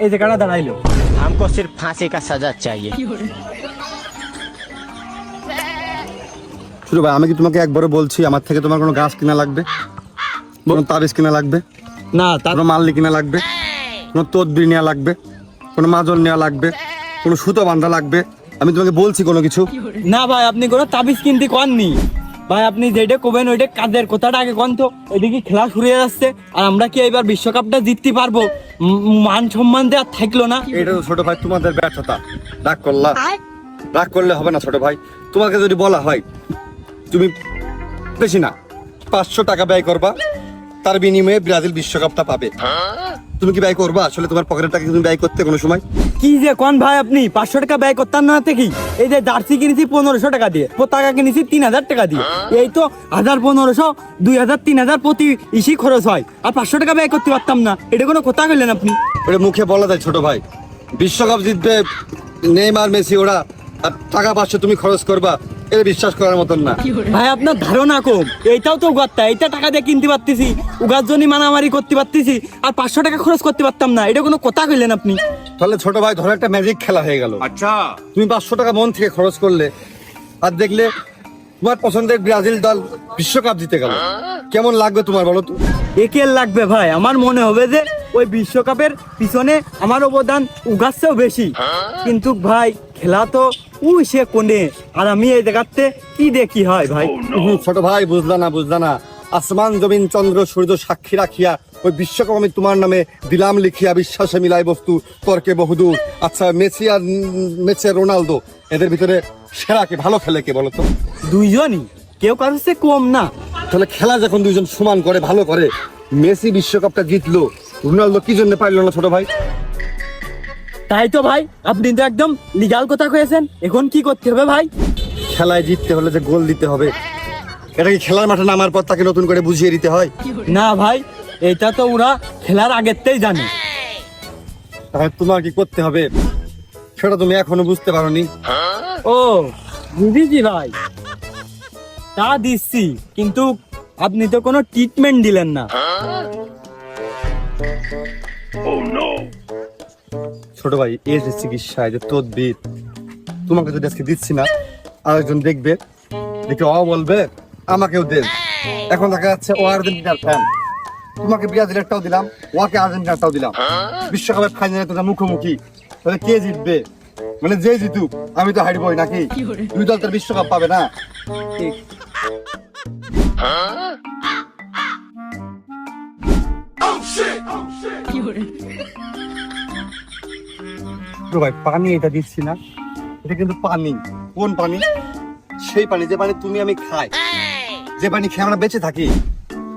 এই যে কারা দাঁড়াইলো। हमको सिर्फ फांसी का सजा चाहिए। শুরু ভাই, আমি কি তোমাকে একবারও বলছি আমার থেকে তোমার কোনো গাছ কিনা লাগবে, কোনো তাবিজ কিনা লাগবে, না তার কোনো মাল্লি কিনা লাগবে, কোনো তদবির নেওয়া লাগবে, কোনো মাজল নেওয়া লাগবে, কোনো সুতো বাঁধা লাগবে? আমি তোমাকে বলছি কোনো কিছু? না ভাই, আপনি কোনো তাবিজ কিনতে কননি ভাই। আপনি যেটা কবেন ওইটা কাজের কথাটা আগে কন তো। এদিকে খেলা শুরু হয়ে যাচ্ছে, আর আমরা কি এবার বিশ্বকাপটা জিততে পারবো? মান সম্মান দিয়ে আর থাকলো না। এটা তো ছোট ভাই তোমাদের ব্যর্থতা। রাগ করলা? রাগ করলে হবে না ছোট ভাই। তোমাকে যদি বলা হয় তুমি বেশি না 500 টাকা ব্যয় করবা, তার বিনিময়ে ব্রাজিল বিশ্বকাপটা পাবে, তুমি কি ব্যয় করবা? আসলে তোমার পকেটের টাকা তুমি ব্যয় করতে কোনো সময়? কি যে কোন ভাই, আপনি 500 টাকা ব্যয় করতেন না কি? এই যে জার্সি কিনেছি 1500 টাকা দিয়ে, পতাকা কিনেছি 3000 টাকা দিয়ে, এই তো 1000 1500 2000 3000 প্রতি ইসি খরচ হয়, আর 500 টাকা ব্যয় করতে পারতাম না? এটা কোনো কথা কইলেন আপনি? ওটা মুখে বলা যায় ছোট ভাই। বিশ্বকাপ জিতবে নেইমার মেসি ওরা, আর টাকা 500 তুমি খরচ করবা, এটা বিশ্বাস করার মতন না। ভাই আপনার ধারণা কম। এইটাও তো উগারটা, এইটা টাকা দিয়ে কিনতে পারতেছি, উগার জন্য মারামারি করতে পারতেছি, আর 500 টাকা খরচ করতে পারতাম না? এটা কোনো কথা কইলেন আপনি? তাহলে ছোট ভাই ধরো একটা ম্যাজিক খেলা হয়ে গেল। আচ্ছা, তুমি 500 টাকা মন থেকে খরচ করলে, আর দেখলে তোমার পছন্দের ব্রাজিল দল বিশ্বকাপ জিতে গেল, কেমন লাগবে তোমার বলো তো? একে লাগবে ভাই, আমার মনে হবে যে ওই বিশ্বকাপের পিছনে আমার অবদান উগাচ্ছেও বেশি। কিন্তু ভাই খেলা তো সে কোনে, আর আমি এই দেখাতে কি দেখি হয় ভাই। ছোট ভাই বুঝলা না, আসমান জমিন চন্দ্র সূর্য সাক্ষী রাখিয়া ওই বিশ্বকাপ আমি তোমার নামে দিলাম লিখিয়া, বিশ্বাসে মিলাই বস্তু তর্কে বহুদূর। আচ্ছা, মেসি আর রোনালদো, এদের ভিতরে সেরা কে, ভালো খেলে কে বলো তো? দুইজনই, কেউ কারোর চেয়ে কম না। তাহলে খেলা যখন দুইজন সমান করে, ভালো করে, মেসি বিশ্বকাপটা জিতলো, রোনালদো কি জন্য পারলো না ছোট ভাই? তাই তো ভাই, আপনি তো একদম লিগাল কথা কয়েছেন। এখন কি করতে হবে ভাই? খেলায় জিততে হলে যে গোল দিতে হবে, এটা কি খেলার মাঠে নামার পর তাকে নতুন করে বুঝিয়ে দিতে হয়? না ভাই, এটা তো ওরা খেলার আগেরতেই জানে। তাহলে তোমার কি করতে হবে সেটা তুমি এখনো বুঝতে পারোনি? ও বুঝেছি ভাই, তা দিচ্ছি, কিন্তু আপনি তো কোনো ট্রিটমেন্ট দিলেন না। ছোট ভাই, এই যে চিকিৎসা, এই যে তদবির, তোমাকে যদি আজকে দিচ্ছি না, আরেকজন দেখবে, দেখে ও বলবে আমাকেও দেন। এখন দেখা যাচ্ছে ও আর্জেন্টিনার ফ্যান, তোমাকে ব্রাজিলেরটাও দিলাম, ওকে আর্জেন্টিনারটাও দিলাম, বিশ্বকাপের ফাইনালে তোমরা মুখোমুখি, তাহলে কে জিতবে? মানে যে জিতুক আমি তো হারবই নাকি? দুই দল তো বিশ্বকাপ পাবে না। ঠিক। তো ভাই পানি এটা দিচ্ছি না, এটা কিন্তু পানি। কোন পানি? সেই পানি যে পানি তুমি আমি খাই, যে পানি খেয়ে আমরা বেঁচে থাকি।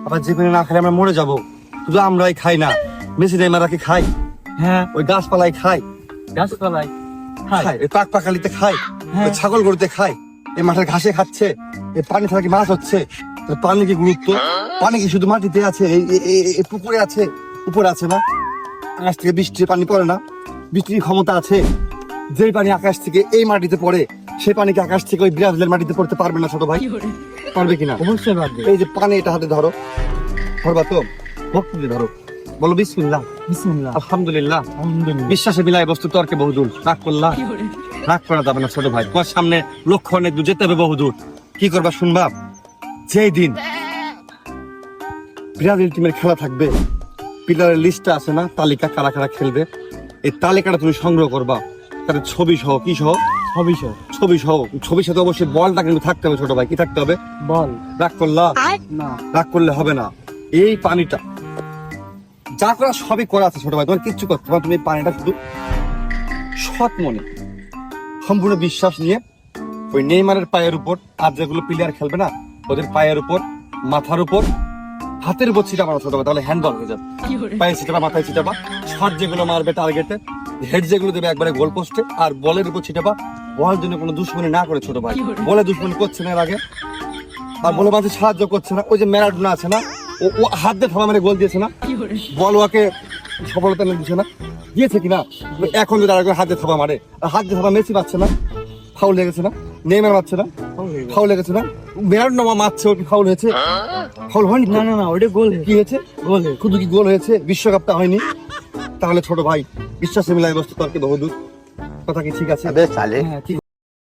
আবার যে পানি না খেলে আমরা মরে যাব। শুধু আমরাই খাই না, মেসি নেইমাররা কি খাই? হ্যাঁ, ওই গাছপালাই খাই, গাছপালাই খাই, ওই পাক পাখালিতে খাই, ওই ছাগল গরুতে খাই, এই মাঠের ঘাসে খাচ্ছে, এই পানি ছাড়া কি মাছ হচ্ছে? পানি কি গুরুত্ব? পানি কি শুধু মাটিতে আছে, এই পুকুরে আছে, উপরে আছে না? আকাশ থেকে বৃষ্টির পানি পড়ে না? বৃষ্টির ক্ষমতা আছে। যেই পানি আকাশ থেকে এই মাটিতে পড়ে, সেই পানি কি আকাশ থেকে ওই ব্রাজিলের মাটিতে পড়তে পারবে না ছোট ভাই? পারবে কিনা? অবশ্যই পারবে। এই যে পানি, এটা হাতে ধরো, ধরবা তো, ভক্তি দিয়ে ধরো, বলো বিসমিল্লাহ, বিসমিল্লাহ, আলহামদুলিল্লাহ, আলহামদুলিল্লাহ। বিশ্বাসে মিলাই বস্তু তর্কে বহুদূর। রাগ করলা? রাগ করা যাবে না ছোট ভাই, তোমার সামনে লক্ষ্য অনেক দূর, যেতে হবে বহুদূর। কি করবা শুনবা? যেই দিন ব্রাজিল টিমের খেলা থাকবে, প্লেয়ারের লিস্টটা আছে না, তালিকা, কারা কারা খেলবে, এই তালিকাটা তুমি সংগ্রহ করবা, তাদের ছবি সহ। কি সহ? ছবি সহ। ছবির সাথে অবশ্যই বলটা কিন্তু থাকতে হবে ছোট ভাই। কি থাকতে হবে? বল। রাগ করলা? না, রাগ করলে হবে না। এই পানিটা যা করা সবই করা আছে ছোট ভাই, তোমার কিচ্ছু করতে হবে। তুমি এই পানিটা শুধু সৎ মনে, সম্পূর্ণ বিশ্বাস নিয়ে ওই নেইমারের পায়ের উপর, আর যেগুলো প্লেয়ার খেলবে না ওদের পায়ের উপর, মাথার উপর, হাতের উপর ছিটাবা ছোট ভাই, তাহলে হ্যান্ডবল হয়ে যাবে। পায়ে ছিটাবা, মাথায় ছিটাবা, শট যেগুলো মারবে টার্গেটে, হেড যেগুলো দেবে একবারে গোল পোস্টে, আর বলের উপর ছিটাবা। বল জন্য কোনো দুশ্মনী না করে ছোট ভাই, বলে দুশ্মনী করছে না এর আগে, আর বলে মাঝে সাহায্য করছে না। ওই যে ম্যারাডোনা আছে না, ও হাত দিয়ে থামা মেরে গোল দিয়েছে না, বল ওকে সফলতা এনে দিচ্ছে না, দিয়েছে কিনা? এখন যদি আর হাত দিয়ে থামা মারে, আর হাত দিয়ে থামা মেসি পাচ্ছে না, ফাউল লেগেছে না? নেইমার মারছে না, ফাউল লেগেছে না? ম্যারাডোনা মারছে, ওর কি ফাউল হয়েছে? ফাউল হয়নি? না, ওটা গোল। কি হয়েছে? গোল। শুধু কি গোল হয়েছে? বিশ্বকাপটা হয়নি? তাহলে ছোট ভাই বিশ্বাসে মিলাই বস্তু তর্কে বহুদূর। কথা কি ঠিক আছে? अबे साले হ্যাঁ, ঠিক